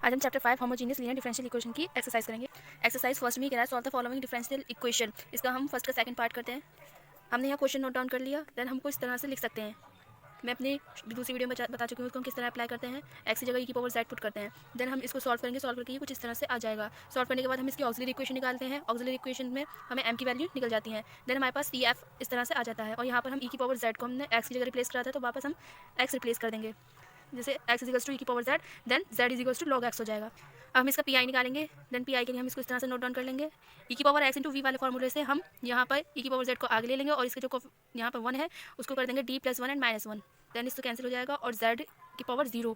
आज हम chapter 5 homogeneous linear differential equation की एक्सरसाइज करेंगे। एक्सरसाइज फर्स्ट में कह रहा है solve the following differential equation. इसका हम फर्स्ट का सेकंड पार्ट करते हैं। हमने यहाँ क्वेश्चन नोट डाउन कर लिया, देन हमको इस तरह से लिख सकते हैं। मैं अपनी दूसरी वीडियो में बता चुकी हूँ उसको हम किस तरह अप्लाई करते हैं। एक्स की जगह ई की पावर जेड पुट करते हैं, देन हम इसको सॉल्व करेंगे। सॉल्व करके ये कुछ इस तरह से आ जाएगा। सॉल्व करने के बाद हम इसकी ऑक्सिलरी इक्वेशन निकालते हैं। ऑक्सिलरी इक्वेशन में हमें एम की वैल्यू निकल जाती है। देन हमारे पास ई एफ इस तरह से आ जाता है, और यहाँ पर हम ई की पावर जेड को हमने एक्स की जगह रिप्लेस करा था, तो वापस हम एक्स रिप्लेस कर देंगे। जैसे एक्स इजिकल्स टू ई की power z, then z equals to log x हो जाएगा। अब हम इसका पी आई निकालेंगे। देन पी आई के लिए हम इसको इस तरह से नोट डाउन कर लेंगे। ई की पावर एक्स इंटू वी वाले फॉर्मूले से हम यहाँ पर ई की पावर जेड को आगे ले लेंगे, और इसके जो यहाँ पर 1 है उसको कर देंगे d+1 एंड -1। देन इसको कैंसिल हो जाएगा, और z की पावर 0,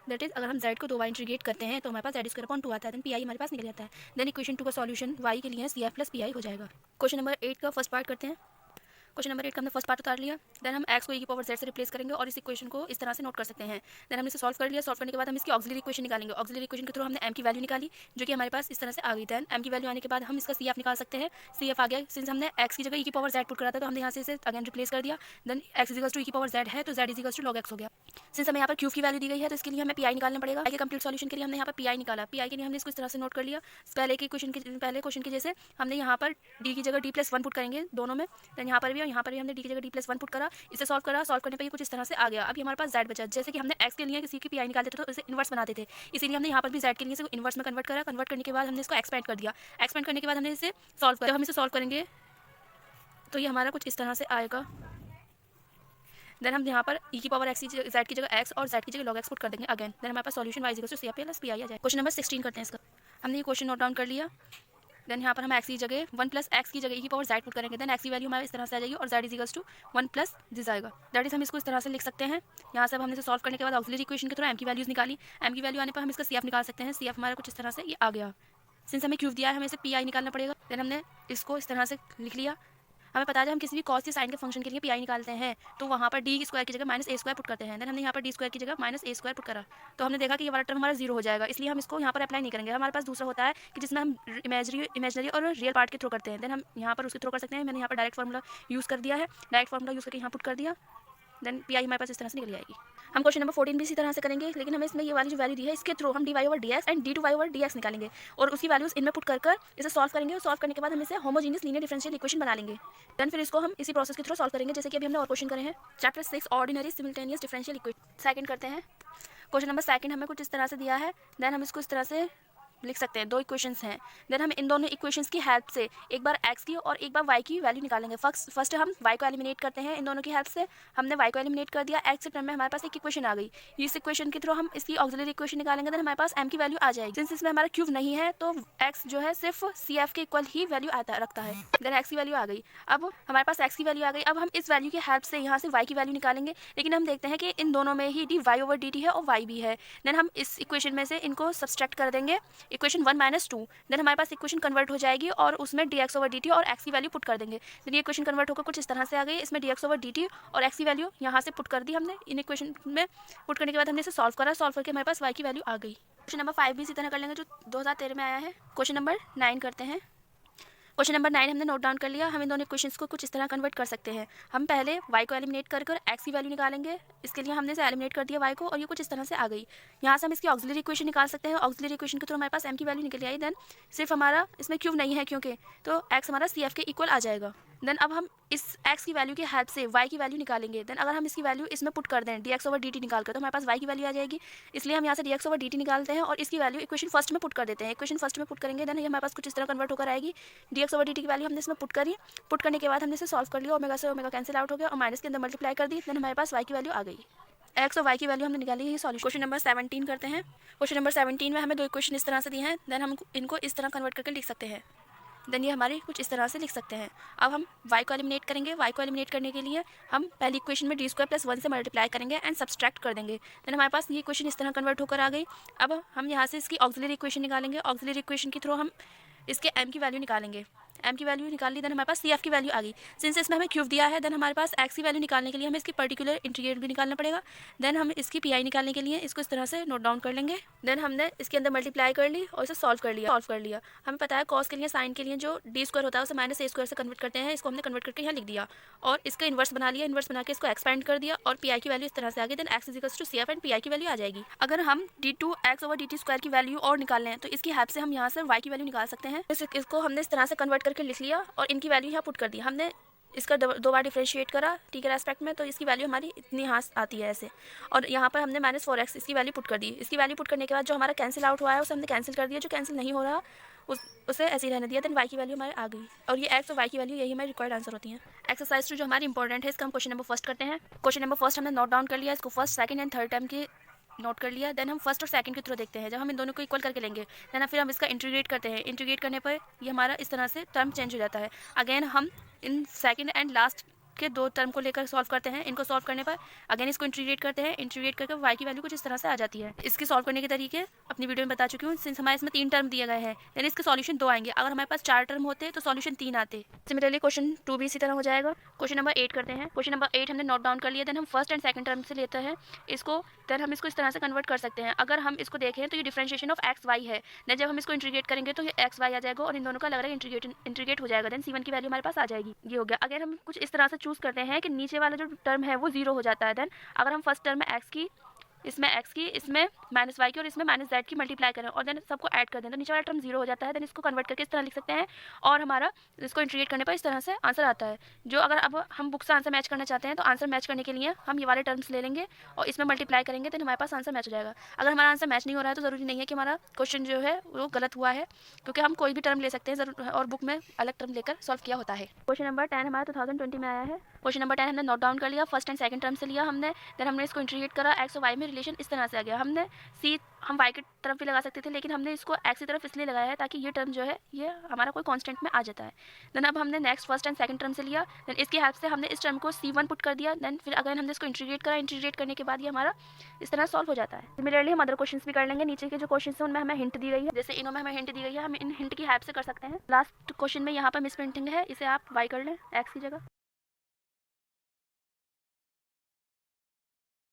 दैट इज अगर हम z को 2 बार इंटीग्रेट करते हैं तो हमारे पास z² आता है। देन पी आई हमारे पास निकल जाता है। देन इक्वेशन 2 का सॉल्यूशन y के लिए C F plus P I हो जाएगा। क्वेश्चन नंबर 8 का फर्स्ट पार्ट करते हैं। क्वेश्चन नंबर 8 का हमने फर्स्ट पार्ट उतार लिया। देन हम x को e की पावर z से रिप्लेस करेंगे, और इस इक्वेशन को इस तरह से नोट कर सकते हैं। देन हमने इसे सॉल्व कर लिया। सॉल्व करने के बाद हम इसकी ऑक्सिलरी इक्वेशन निकालेंगे। ऑक्सिलरी इक्वेशन के थ्रू हमने m की वैल्यू निकाली, जो कि हमारे पास इस तरह से आ गई। देन m की वैल्यू आने के बाद हम इसका CF निकाल सकते हैं। CF आ गया। सिंस हमने x की जगह e की पावर z पुट करा था, तो हमने यहाँ से इसे अगेन रिप्लेस कर दिया। Then x equals to e की पावर z है, तो z equals to log x हो गया। सिंस हमें यहाँ पर क्यूब की वैल्यू दी गई है, तो इसके लिए हमें पी आई निकालना पड़ेगा। के कंप्लीट सॉल्यूशन के लिए हमने यहाँ पर पी आई निकाला। पी आई के लिए हमने इसको इस तरह से नोट कर लिया। पहले क्वेश्चन के जैसे हमने यहाँ पर d की जगह d+1 पुट करेंगे दोनों में। देन यहाँ पर भी और यहाँ पर भी हमने d की जगह d+1 पुट करा। इसे सॉल्व करा। सॉल्व करने पर ये कुछ इस तरह से आ गया। अभी हमारे पास z बचा। जैसे कि हमने x के लिए किसी की पी आई निकालते थे तो इसे इन्वर्स बनाते थे, इसीलिए हमने यहाँ पर भी z के लिए इसे इन्वर्स में कन्वर्ट करा। कन्वर्ट करने के बाद हमने इसको एक्सपेंड कर दिया। एक्सपेंड करने के बाद हमने इसे सॉल्व कर, जब हम इसे सॉल्व करेंगे तो ये हमारा कुछ इस तरह से आएगा। देन हम यहाँ पर e की पावर x z की जगह x और z की जगह log x पुट कर देंगे अगेन। देन हमारे पास solution y equals to CF plus P I आ जाए। क्वेश्चन नंबर 16 करते हैं इसका। हमने ये क्वेश्चन नोट डाउन कर लिया। देन यहाँ पर हम x की जगह 1 प्लस x की जगह e की पावर z पुट करेंगे। देन x की वैल्यू हमारे इस तरह से आ जाएगी, और z equals to 1 plus this आएगा। दैट इज हम इसको इस तरह से लिख सकते हैं। यहाँ से अब हमने इसे सॉल्व करने के बाद ऑक्सिलरी इक्वेशन के थ्रू m की वैल्यूज निकाली। m की वैल्यू आने पर हम इसका CF निकाल सकते हैं। CF हमारा कुछ इस तरह से ये आ गया। सिंस हमें क्यूब दिया है, हमें इसे पी आई निकालना पड़ेगा। देन हमने इसको इस तरह से लिख लिया। हमें पता है हम किसी भी कॉस या साइन के फंक्शन के लिए पी आई निकालते हैं, तो वहाँ पर डी स्क्वायर की जगह -a² पुट करते हैं। देन हमने यहाँ पर डी स्क्वायर की जगह -a² पुट करा, तो हमने देखा कि ये वाला टर्म हमारा 0 हो जाएगा। इसलिए हम इसको यहाँ पर अप्लाई नहीं करेंगे। हमारे पास दूसरा होता है कि जिसमें हम इमेजनरी और रियल पार्ट के थ्रू करते हैं। देन हम यहाँ पर उसके थ्रू कर सकते हैं। मैंने यहाँ पर डायरेक्ट फार्मूला यूज़ कर दिया है। डायरेक्ट फार्मूला यूज़ करके यहाँ पुट कर दिया। देन पी आई हमारे पास इस तरह से निकल जाएगी। हम क्वेश्चन नंबर 14 भी इसी तरह से करेंगे, लेकिन हमें इसमें ये वाली जो वैल्यू दी है इसके थ्रू हम dy/dx एंड d/dx निकालेंगे, और उसकी वैल्यूज इनमें पुट कर इसे सॉल्व करेंगे। और सॉल्व करने के बाद हम इसे होमोजीनियस लीनियर डिफरेंशियल इक्वेशन बना लेंगे। देन फिर इसको हम इसी प्रोसेस के थ्रू सॉल्व करेंगे, जैसे कि अभी हमने और क्वेश्चन करे हैं। Chapter 6 ordinary simultaneous differential equation second करते हैं। क्वेश्चन नंबर सेकंड हमें कुछ इस तरह से दिया है। देन हम इसको इस तरह से लिख सकते हैं। 2 इक्वेशंस हैं। देन हम इन दोनों इक्वेशंस की हेल्प से एक बार x की और एक बार y की वैल्यू निकालेंगे। फर्स्ट हम y को एलिमिनेट करते हैं। इन दोनों की हेल्प से हमने y को एलिमिनेट कर दिया। x के टर्म में हमारे पास एक इक्वेशन आ गई। इस इक्वेशन के थ्रू हम इसकी ऑक्सिलरी इक्वेशन निकालेंगे। देन हमारे पास m की वैल्यू आ जाएगी। सिंस इसमें हमारा क्यूब नहीं है, तो x जो है सिर्फ CF के इक्वल ही वैल्यू रखता है। देन x की वैल्यू आ गई। अब हमारे पास x की वैल्यू आ गई। अब हम इस वैल्यू की हेल्प से यहाँ से y की वैल्यू निकालेंगे, लेकिन हम देखते हैं कि इन दोनों में ही dy/dt है और y भी है। देन हम इस इक्वेशन में से इनको सब्सट्रैक्ट कर देंगे। इक्वेशन 1 - 2। देन हमारे पास इक्वेशन कन्वर्ट हो जाएगी, और उसमें dx/dt और x की वैल्यू पुट कर देंगे। देन ये इक्वेशन कन्वर्ट होकर कुछ इस तरह से आ गई। इसमें dx/dt और x की वैल्यू यहाँ से पुट कर दी हमने। इन इक्वेशन में पुट करने के बाद हमने इसे सॉल्व करा। सॉल्व करके हमारे पास y की वैल्यू आ गई। क्वेश्चन नंबर 5 भी इसी तरह कर लेंगे, जो 2013 में आया है। क्वेश्चन नंबर 9 करते हैं। क्वेश्चन नंबर 9 हमने नोट डाउन कर लिया। हम इन दोनों इक्वेशंस को कुछ इस तरह कन्वर्ट कर सकते हैं। हम पहले y को एलिमिनेट कर x की वैल्यू निकालेंगे। इसके लिए हमने इसे एलिमिनेट कर दिया y को, और ये कुछ इस तरह से आ गई। यहाँ से हम इसकी ऑक्सिलरी इक्वेशन निकाल सकते हैं। ऑक्सिलरी इक्वेशन के थ्रू हमारे पास m की वैल्यू निकल आई। देन सिर्फ हमारा इसमें क्यूब नहीं है क्योंकि, तो x हमारा CF के इक्वल आ जाएगा। देन अब हम इस x की वैल्यू की हेल्प से y की वैल्यू निकालेंगे। देन अगर हम इसकी वैल्यू इसमें पुट कर दें dx/dt निकाल कर, तो हमारे पास y की वैल्यू आ जाएगी। इसलिए हम यहाँ से dx/dt निकालते हैं और इसकी वैल्यू इक्वेशन फर्स्ट में पुट कर देते हैं। इक्वेशन फर्स्ट में पुट करेंगे, देन ये हमारे पास कुछ इस तरह कन्वर्ट होकर आएगी। dx/dt की वैल्यू हमने इसमें पुट करी। पुट करने के बाद हमने इसे सॉल्व कर लिया। ओमेगा से ओमेगा कैंसिल आउट हो गया, और माइनस के अंदर मल्टीप्लाई कर दी। देन हमारे पास y की वैल्यू आ गई। x और y की वैल्यू हमने निकाली है। सॉल्यूशन क्वेश्चन नंबर 17 करते हैं। क्वेश्चन नंबर 17 में हमें 2 इक्वेशन इस तरह से दिए हैं। देन हम इनको इस तरह कन्वर्ट करके लिख सकते हैं। देन ये हमारे कुछ इस तरह से लिख सकते हैं। अब हम y को एलिमिनेट करेंगे। y को एलिमिनेट करने के लिए हम पहली इक्वेशन में d² + 1 से मल्टीप्लाई करेंगे एंड सब्सट्रैक्ट कर देंगे। देन हमारे पास ये इक्वेशन इस तरह कन्वर्ट होकर आ गई। अब हम यहाँ से इसकी ऑक्सिलरी इक्वेशन निकालेंगे। ऑक्सिलरी इक्वेशन के थ्रू हम इसके m की वैल्यू निकालेंगे। m की वैल्यू निकाल ली, देन हमारे पास CF की वैल्यू आ गई। सिंस इसमें हमें क्यूब दिया है, देन हमारे पास x की वैल्यू निकालने के लिए हमें इसकी पर्टिकुलर इंटीग्रेट भी निकालना पड़ेगा। देन हम इसकी PI निकालने के लिए इसको इस तरह से नोट डाउन कर लेंगे। देन हमने इसके अंदर मल्टीप्लाई कर ली और इसे सॉल्व कर लिया। हमें पता है कॉस के लिए साइन के लिए जो d² होता है उसे -a² से कन्वर्ट करते हैं, इसको हमने कन्वर्ट करके यहाँ लिख दिया और इसका इन्वर्स बना लिया। इन्वर्स बना के इसको एक्सपेंड कर दिया और PI की वैल्यू इस तरह से आ गई। Then x equals to CF and PI की वैल्यू आ जाएगी। अगर हम d2x/dt² की वैल्यू और निकालना है तो इसकी हेल्प से हम यहाँ से y की वैल्यू निकाल सकते हैं। इसको हमने इस तरह से कन्वर्ट करके लिख लिया और इनकी वैल्यू यहाँ पुट कर दी। हमने इसका 2 बार डिफरेंशिएट करा t के रेस्पेक्ट में, तो इसकी वैल्यू हमारी इतनी यहाँ आती है ऐसे, और यहाँ पर हमने -4x इसकी वैल्यू पुट कर दी। इसकी वैल्यू पुट करने के बाद जो हमारा कैंसिल आउट हुआ है उसे हमने कैंसिल कर दिया, जो कैंसिल नहीं हो रहा उसे ऐसे ही रहने दिया। देन y की वैल्यू हमारे आ गई और ये x और y की वैल्यू यही हमारी रिक्वायर्ड आंसर होती है। एक्सरसाइज 2 जो हमारी इंपॉर्टेंट है, इसका हम क्वेश्चन नंबर फर्स्ट करते हैं। क्वेश्चन नंबर फर्स्ट हमने नोट डाउन कर लिया, इसको first, second and third term की नोट कर लिया। देन हम फर्स्ट और सेकंड के थ्रू देखते हैं। जब हम इन दोनों को इक्वल करके लेंगे देन फिर हम इसका इंटीग्रेट करते हैं। इंटीग्रेट करने पर ये हमारा इस तरह से टर्म चेंज हो जाता है। अगेन हम इन सेकंड एंड लास्ट के 2 टर्म को लेकर सॉल्व करते हैं। इनको सॉल्व करने पर अगेन इसको इंटीग्रेट करते हैं। इंटीग्रेट करके y की वैल्यू कुछ इस तरह से आ जाती है। इसके सॉल्व करने के तरीके अपनी वीडियो में बता चुकी हूँ। सिंस हमारे इसमें 3 टर्म दिए गए हैं देन इसके सॉल्यूशन 2 आएंगे। अगर हमारे पास 4 टर्म होते तो सॉल्यूशन 3 आते। सिमिलरली क्वेश्चन 2 भी इसी तरह हो जाएगा। क्वेश्चन नंबर 8 करते हैं। क्वेश्चन नंबर 8 हमने नोट डाउन कर लिया। देन हम फर्स्ट एंड सेकंड टर्म से लेते हैं इसको, देन हम इसको इस तरह से कन्वर्ट कर सकते हैं। अगर हम इसको देखें तो ये डिफरेंशिएशन ऑफ x y है। देन जब हम इसको इंटीग्रेट करेंगे तो ये x y आ जाएगा और इन दोनों का अलग अलग इंटीग्रेट हो जाएगा। देन C1 की वैल्यू हमारे पास आ जाएगी। ये हो गया। अगर हम कुछ इस तरह से चूज करते हैं कि नीचे वाला जो टर्म है वो 0 हो जाता है, देन अगर हम फर्स्ट टर्म में x की, इसमें -y की और इसमें -z की मल्टीप्लाई करें और देन सबको ऐड कर दें तो नीचे वाला टर्म 0 हो जाता है। देन इसको कन्वर्ट करके इस तरह लिख सकते हैं और हमारा इसको इंटीग्रेट करने पर इस तरह से आंसर आता है। जो अगर अब हम बुक से आंसर मैच करना चाहते हैं तो आंसर मैच करने के लिए हम ये वाले टर्म्स ले लेंगे और इसमें मल्टीप्लाई करेंगे तो हमारे पास आंसर मैच हो जाएगा। अगर हमारा आंसर मैच नहीं हो रहा है तो ज़रूरी नहीं है कि हमारा क्वेश्चन जो है वो गलत हुआ है, क्योंकि हम कोई भी टर्म ले सकते हैं और बुक में अलग टर्म लेकर सॉल्व किया होता है। क्वेश्चन नंबर 10 हमारा 2020 में आया है। क्वेश्चन नंबर 10 हमने नोट डाउन कर लिया। फर्स्ट एंड सेकंड टर्म से लिया हमने, देन हमने इसको इंटीग्रेट करा। x और y में रिलेशन इस तरह से आ गया। हमने हम y की तरफ भी लगा सकते थे लेकिन हमने इसको x की तरफ इसलिए लगाया है ताकि ये टर्म जो है ये हमारा कोई कांस्टेंट में आ जाता है। देन अब हमने next first and second term से लिया, देन इसकी हेल्प से हमने इस टर्म को C1 पुट कर दिया। देन फिर अगर हमने इसको इंटीग्रेट करा, इंटीग्रेट करने के बाद ये हमारा इस तरह सॉल्व हो जाता है। सिमिलरली हम अदर क्वेश्चंस भी कर लेंगे। नीचे के जो क्वेश्चंस हैं उनमें हमें हिंट दी गई है, जैसे इनों में हमें हिंट दी गई है, हम इन हिंट की हेल्प से कर सकते हैं। लास्ट क्वेश्चन में यहाँ पर मिस प्रिंटिंग है, इसे आप y कर लें x की जगह।